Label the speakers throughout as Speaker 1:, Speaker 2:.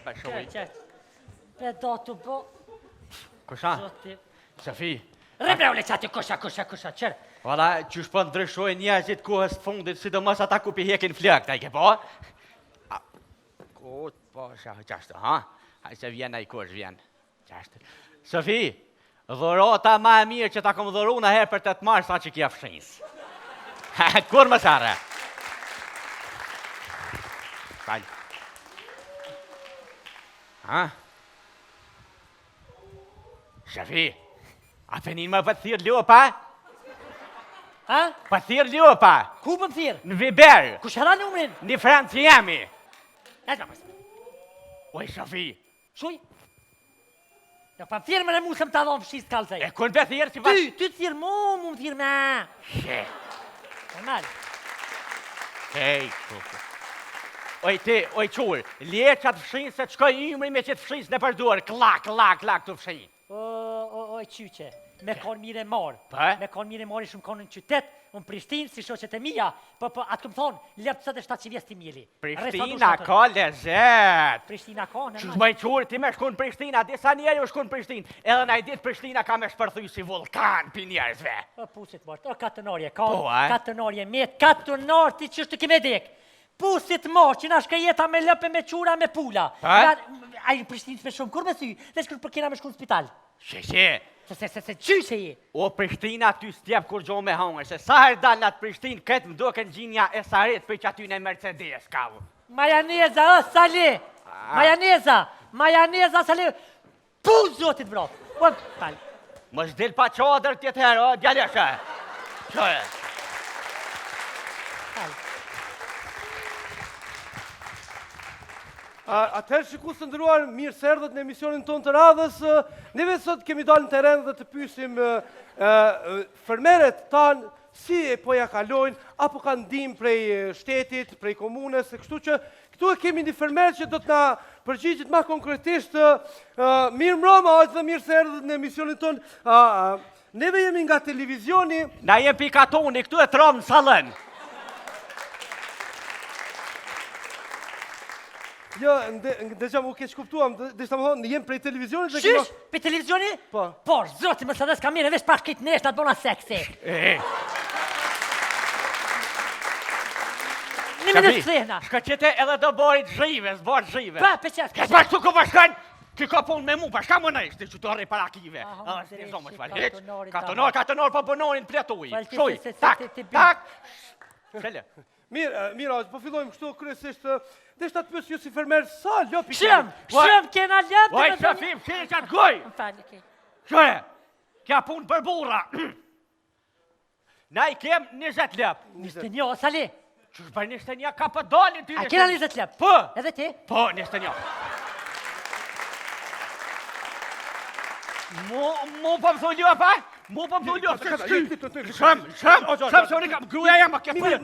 Speaker 1: Qërë, pe do të bo...
Speaker 2: Kusha? Shafi?
Speaker 1: Rebrevle që aty, kusha, qërë.
Speaker 2: Valla, që shpo ndryshoj njerëzit kohës fundit, sidomos ata ku pi hekin flëk, ta I ke po? Kot, po, qashtë, ha? Haj se vjen a I kush vjen. Qashtë. Shafi, dhurota ma e mirë që ta kom dhuru në herë për 8 mars, sa që kja fshins. Kur më sare? Falj. Ha? Shafi, a penin më për thirë ljopa?
Speaker 1: Ha?
Speaker 2: Për thirë ljopa?
Speaker 1: Ku për thirë?
Speaker 2: Në Viber.
Speaker 1: Ku shëra numrin?
Speaker 2: Në Francë jemi.
Speaker 1: E të mësë.
Speaker 2: Oj, Shafi.
Speaker 1: Shuj? Ja pa thirë me në musëm të adhonë fshisë kalëzaj.
Speaker 2: E kun për thirë si pas...
Speaker 1: Ty të thirë mu më thirë me.
Speaker 2: She.
Speaker 1: Normal.
Speaker 2: Hej, kuku. Oj, ti, oj, qurë, lje qatë fshinë se të shkoj imri me qëtë fshinë në përduar. Klak të fshinë.
Speaker 1: Oj, qyqe, me konë mire marë.
Speaker 2: Pa?
Speaker 1: Me konë mire marë shumë konë në qytet, unë Prishtinë, si shoqet e mija, po, atë këmë thonë, lepë 700 vjes të mjeli.
Speaker 2: Prishtina ka lezet.
Speaker 1: Prishtina ka, në
Speaker 2: Që shbaj qurë, ti me shkun Prishtina, disa njerë u shkun Prishtinë, edhe na I ditë Prishtina ka me shpërthuj si vulkan për njerëzve.
Speaker 1: O, pusit mërë, o, katënarje, ka,
Speaker 2: Po,
Speaker 1: katënarje, me katënar ti që shtë kime dek. Pusit mërë, që na shka jeta me lëpe, me qura, me pula. A I Prishtinës me shumë, kur me sy, dhe shkër për kena me shku në spital.
Speaker 2: Sheshe.
Speaker 1: Se qyshe je?
Speaker 2: O, Prishtina ty stjep kur gjo me hangër, se sa herë dalë atë Prishtinë, këtë më duke në gjinja e sarit për që aty në Mercedes, kavu.
Speaker 1: Majaneza, sali! Majaneza, sali! Pu, zotit vrot! O, tal.
Speaker 2: Më shdil pa qadër tjetë herë, o, djaleshe. Qëre.
Speaker 1: Tal.
Speaker 3: Atëherë që ku së ndëruar mirë serdhët në emisionin tonë të radhës, neve sot kemi dalë në teren dhe të pysim fermeret tanë si e po ja kalojnë, apo kanë ndihmë prej shtetit, prej komunës, kështu që këtu e kemi një fermer që do të na përgjigjit ma konkretisht mirë mbroma, aq dhe mirë serdhët në emisionin tonë. Neve jemi nga televizioni.
Speaker 2: Na jem pikatoni, këtu e tromë në salën.
Speaker 3: Jo, ndëgja mu keq kuptuam, dhe shta më thonë, jem prej televizionit dhe
Speaker 1: Qysh? Për televizioni?
Speaker 3: Po.
Speaker 1: Por, zoti, më së dhe s'ka mire, vesh pak këtë neshtë atë bona seksi. Në më në sthena.
Speaker 2: Shka qëte edhe do borit zhive, zbor zhive.
Speaker 1: Pa, për qësë.
Speaker 2: Këtë bashkë ku përshkan, ki ka punë me mu, përshka më nejshtë, të qëtore para kive. Katonor, po bënorin pletuj. Shuj, tak. Shele.
Speaker 3: Mirë, po fillojmë kështu kryesisht, dhe shta të pësë ju si fermer, sa ljopi
Speaker 1: Shëm, kena ljopi.
Speaker 2: Oj, Shafim, shire qatë goj.
Speaker 1: Më falë, okej.
Speaker 2: Shore, kja punë për burra. Na I kem 20 lep.
Speaker 1: 21, sali.
Speaker 2: Qështë për 21 ka për dalin ty.
Speaker 1: A kena 20 lep?
Speaker 2: Po.
Speaker 1: Edhe ti?
Speaker 2: Po, 21. Mu po më thu ljopa? Mu po më thu ljopa? Shëm, se unë kam gruja jam, a kje për.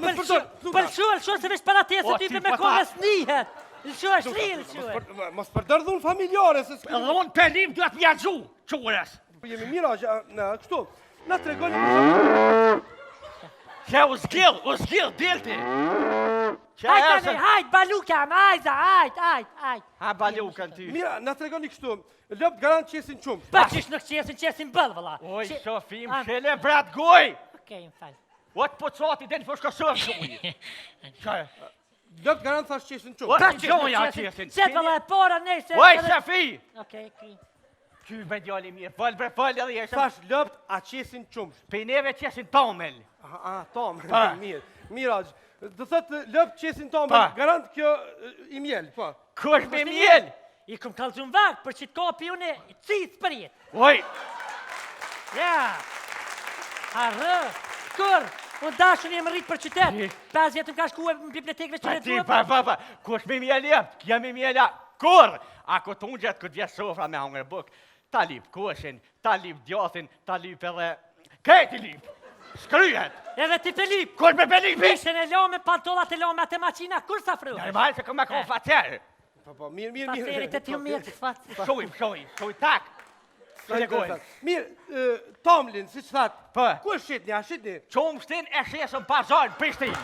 Speaker 1: Pëlqua, se vesh para te, se ty dhe me kohës nihet. Lëshua, lëshua.
Speaker 3: Mos përdërdhun familjare, se s'ku...
Speaker 2: Edhe unë pelim duhet mja gju, qures.
Speaker 3: Jemi mira, kështu, na tregoni...
Speaker 2: Se u zgjil, dilti.
Speaker 1: Hajt, balukam, hajt.
Speaker 2: Ha balukën ty.
Speaker 3: Mira, na tregoni kështu, lëp garant qesin qumë.
Speaker 1: Pa qish në qesin bëllë, vëlla.
Speaker 2: Oj, Shofim, shele brat goj.
Speaker 1: Okej, më falë.
Speaker 2: Ot po qati den për shkosër gjuj. Qaj?
Speaker 3: Lëp garant thash qesin qumë.
Speaker 2: Ota gjoja qesin.
Speaker 1: Qetë, vëlla, e pora nejse.
Speaker 2: Oj, Shafi.
Speaker 1: Okej, kri.
Speaker 2: Ty me djali mirë, fëll edhe jeshëm.
Speaker 3: Thash lëpt a qesin qumë.
Speaker 2: Pejneve qesin tomel.
Speaker 3: Tomel, mirë. Mirë, do thëtë lëpt qesin tomel, garant kjo I mjel, po.
Speaker 2: Kush me mjel?
Speaker 1: I këm kalëzun vakë për që të kapi une cisë për jetë.
Speaker 2: Oj.
Speaker 1: Ja. Arë, kur, unë dashën jem rritë për qytet. 5 jetë më ka shku e në bibliotekve që në duhe.
Speaker 2: Pa, kush me mjel jept? Kja me mjela, kur? A këtë unë gjetë këtë vjesë sofra me hangër buk. Ta lip kushin, ta lip djathin, ta lip edhe... Këti lip! Shkryhet!
Speaker 1: Edhe ti Filip!
Speaker 2: Kur me Filipi?
Speaker 1: Pishen e lo me pantollat e lo me atë maqina, kur sa fru?
Speaker 2: Normal se këmë ka facer.
Speaker 3: Po, mirë.
Speaker 1: Facerit e t'ju mirë të fatë.
Speaker 2: Shoj, tak.
Speaker 3: Mirë, Tomlin, si që thatë,
Speaker 2: Po.
Speaker 3: ku është shqitni, a shqitni?
Speaker 2: Qomë shtin e shesën pazarë, Prishtin.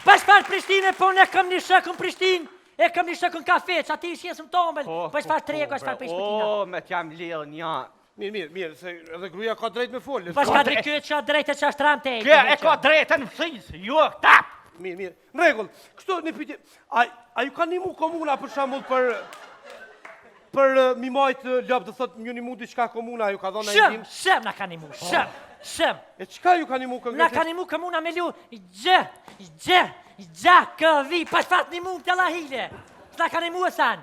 Speaker 1: Pa shpar Prishtinë, po ne kam një shëkën Prishtinë. E kam një shëkën kafe, që ati ishë jesëm tombel, për shfar trego, shfar për shpëtina.
Speaker 2: O, me t'jam lillë një.
Speaker 3: Mirë, se edhe gruaja ka drejt me folë.
Speaker 1: Për shka drejtë që drejtë që është tram të e.
Speaker 2: Kë e ka drejtën fësis, jo, tap.
Speaker 3: Mirë. Në rregull, kështu një pyetje, a ju ka nimu komuna për shembull për mi majt lop, do thot ju nimu diçka komuna, ju ka dhënë ndihmë?
Speaker 1: Shem na ka nimu, shem.
Speaker 3: E çka ju ka nimu konkretisht?
Speaker 1: Na ka nimu komuna me lu, këvi, pa shfat nimu të la hile. Na ka nimu e san.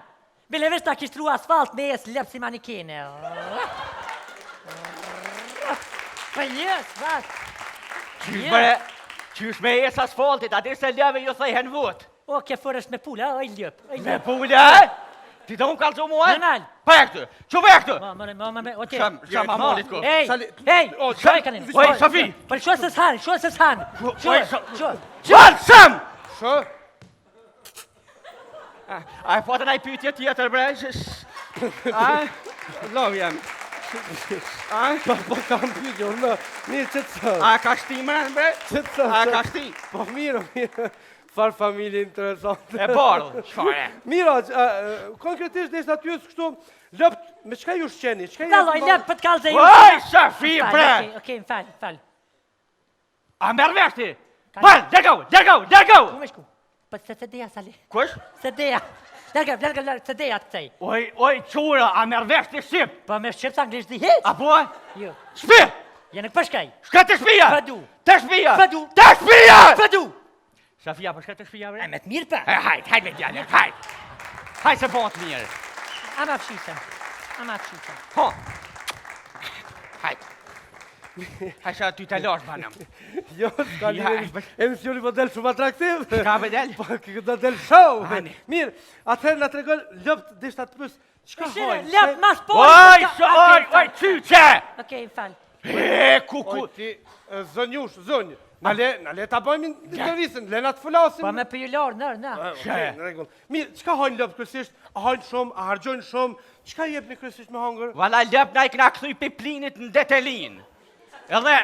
Speaker 1: Bile vesh ta kishtru asfalt me jes lep si manikene. Pa jes, vat.
Speaker 2: Qysh me jes asfaltit, ati se leve ju thejhen vot.
Speaker 1: O, ke fërë është me pula, oj ljëp.
Speaker 2: Me pula, ti të unë kalëzu mua?
Speaker 1: Normal.
Speaker 2: Pa e këtë, që ve këtë?
Speaker 1: Okej.
Speaker 2: Sham amolit ko.
Speaker 1: Ej, shoj ka nimu.
Speaker 2: Oj, Safi.
Speaker 1: Për shoj se s'han, Shoj.
Speaker 2: Sham!
Speaker 3: Shë?
Speaker 2: A e fote na i pytje tjetër, bre? Lov jam.
Speaker 3: Po kam pyetje, mirë që të thë.
Speaker 2: A ka shti më në bre? A ka shti?
Speaker 3: Po mirë. Farë familje interesante.
Speaker 2: E bardhë, shfare.
Speaker 3: Mira, konkretisht dhe ishtë atyës kështu, lëpt, me qka ju shqeni?
Speaker 1: Dalloj, lëp për t'kallë dhe ju.
Speaker 2: Oj, Safi, bre!
Speaker 1: Okej, më fal.
Speaker 2: A merë veshti? Fal, dërgau!
Speaker 1: Ku me shku? Për se të deja, sali.
Speaker 2: Kush?
Speaker 1: Se deja. Lërgë, se deja të tej.
Speaker 2: Oj, qura, a merë veshti shqip?
Speaker 1: Po me shqip të anglisht di hiq?
Speaker 2: Apo?
Speaker 1: Jo.
Speaker 2: Shpi!
Speaker 1: Jene për shkaj.
Speaker 2: Shka të shpia?
Speaker 1: Fëdu.
Speaker 2: Të shpia?
Speaker 1: Fëdu.
Speaker 2: Të shpia!
Speaker 1: Fëdu.
Speaker 2: Safia, për shka të shpia, bre?
Speaker 1: E me të mirë për.
Speaker 2: Hajt me djallë, hajt. Hajt se bon të mirë.
Speaker 1: Ama fshisem.
Speaker 2: Ho. Hajt. Hajt sa ty të losh, banëm.
Speaker 3: Jo, s'ka lidhje. Emisioni po del shumë atraktiv.
Speaker 2: Ka me del?
Speaker 3: Po, këtë del show.
Speaker 2: Hani.
Speaker 3: Mirë, atëherë na tregon lëpt dhe shtat pës. Çka hojnë?
Speaker 1: Lëp mas po.
Speaker 2: Oj, qyqe!
Speaker 1: Okej, fal.
Speaker 2: Kuku.
Speaker 3: Oj, ti, zonjë. Na le ta bëjmë intervistën, le na të flasim.
Speaker 1: Po me për ju lorë, në.
Speaker 3: Në rregull. Mirë, çka hojnë lëpt kryesisht? A hojnë shumë, a harxojnë shumë? Çka jepni kryesisht me hangër?
Speaker 2: Vala lëp na i këna këthuj piplinit në detelin. Edhe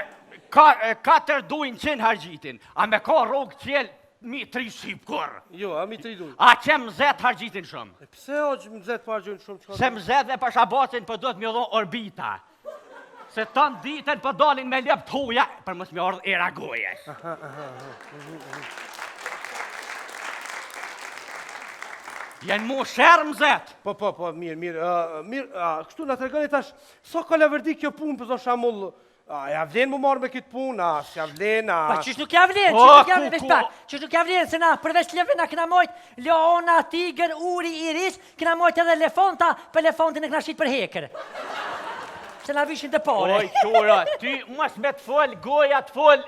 Speaker 2: 4 dujnë qenë hargjitin. A me ka rogë qel, mi 3 shqip kur.
Speaker 3: Jo, a mi 3 dujnë.
Speaker 2: A që mëzet hargjitin shumë.
Speaker 3: Pse o që mëzet po harxojnë shumë?
Speaker 2: Se mëzet dhe për shabasin për do të mjë dhonë orbita. Se tonë ditën për dalin me lëp të huja, për mësë me ardhë era goje. Jenë mu shërë mëzet.
Speaker 3: Po, mirë. Kështu nga të regoni tash, so ka leverdi kjo punë për do shamull, ja vlen mu marrë me këtë punë, s'ja vlen,
Speaker 1: Pa qysh nuk ja vlen, qysh nuk ja vlen, se na përveç leve na këna mojt, leona, tiger, uri, iris, këna mojt edhe elefonta, për elefontin e këna shqit për heker. Se na vishin të pare.
Speaker 2: Oj, qura, ty mos me të fol, goja të fol,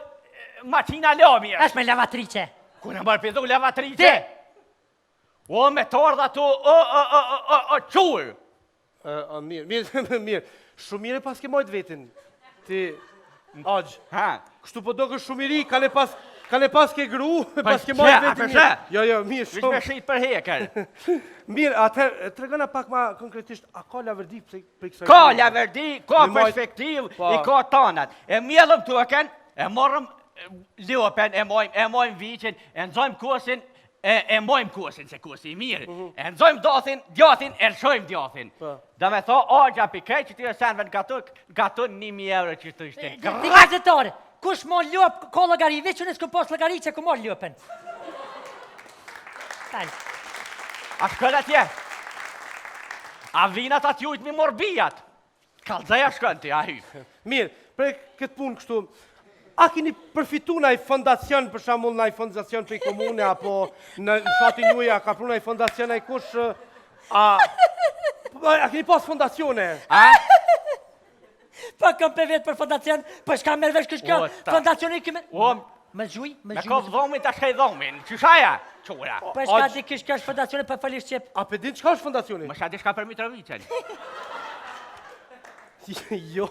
Speaker 2: maqina lomi është.
Speaker 1: Është me lavatrice.
Speaker 2: Ku në mërë pizdu lavatrice? O, me tordha tu, qurë.
Speaker 3: Mirë. Shumë mire pas ke mojt vetin. Ti, aqë. Kështu po do kështë shumiri, ka le pas ke gru, pas ke mojt vetin. Jo, mirë,
Speaker 2: shumë. Vish me shqit për heker.
Speaker 3: Mirë, atëherë, të regona pak ma konkretisht, a ka laverdi për kësaj?
Speaker 2: Ka laverdi, ka perspektiv, i ka tanat. E mjellëm tuken, e morëm ljopen, e mojmë vichin, e nëzojmë kosin, e mojmë kosin, se kosi i mirë. E nëzojmë djathin, e lëshojmë djathin. Da me tha, agja pikej që ti e senve në gatun 1.000 euro që të ishte.
Speaker 1: Ti gazetore, kush mo ljop, ko logari, veç që nësë ku pos logari që ku mo ljopen. Talë.
Speaker 2: A shkën atje? A vinat atë jujt mi morbijat? Kalëzëja shkën ti, a hypë.
Speaker 3: Mirë, për këtë punë kështu, a kini përfitu në i fondacion, për shamull në i fondacion për i komune, apo në shatin juja, ka pru në i fondacion e kush, a kini pas fondacione?
Speaker 1: Pa kam për vetë për fondacion, për shka mërvesh këshka, fondacioni këme... Me zhuj?
Speaker 2: Me kovë dhomin të shkaj dhomin, qyshaja, qura.
Speaker 1: Për shka di këshka është fondacioni për falisht qep.
Speaker 3: A për din qka është fondacioni?
Speaker 2: Më shka di shka për Mitrovicën.
Speaker 3: Jo,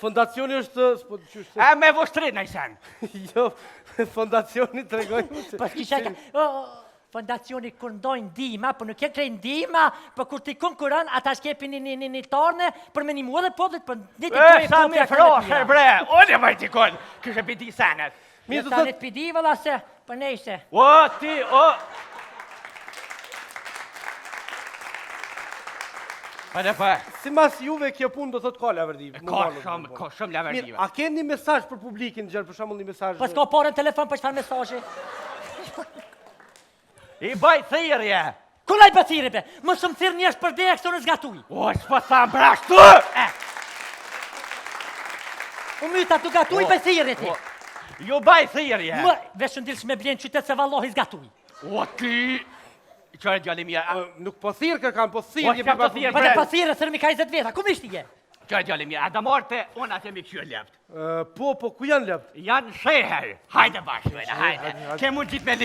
Speaker 3: fondacioni është...
Speaker 2: E me vështrit në i sen.
Speaker 3: Jo, fondacioni të regojmë që...
Speaker 1: Për kisha ka... Fondacioni kur ndojnë dima, për nuk e krejnë dima, për kur t'i konkuran, ata shkepi një tarne, për me një mua dhe poplit, për një t'i kojë
Speaker 2: sa mi froshe, bre, unë e vajti kon, kështë piti senet.
Speaker 1: Një sanit pidi, vëlla se, për nejse.
Speaker 2: O, ti, o... Edhe për.
Speaker 3: Si mas juve kjo punë do thot ka laverdi.
Speaker 2: Ka shumë laverdive.
Speaker 3: Mirë, a keni një mesazh për publikin, gjërë, për shembull një mesazh?
Speaker 1: Po s'ka parë në telefon për çfarë mesazhi?
Speaker 2: I bëj thirrje.
Speaker 1: Ku laj për thirrje be? Mos më thirr njerëz për dek, sonë zgatuj.
Speaker 2: O, s'po tha brashtu.
Speaker 1: U myta tu gatuj për thirrje ti.
Speaker 2: Ju bëj thirrje.
Speaker 1: Më vesh ndilsh me blen qytet se vallahi zgatuj.
Speaker 2: O ti. Çfarë djalë mia?
Speaker 3: Nuk po thirr kërkan, po thirrje
Speaker 2: Po, po thirrje.
Speaker 1: Po të thirrje se mi ka 20 veta. Ku mish ti je?
Speaker 2: Çfarë djalë mia? A do morte unë atë mi kthyr left.
Speaker 3: Po, ku janë lëpt?
Speaker 2: Janë sheher. Hajde bashkë, hajde. Ke mund gjithë me li.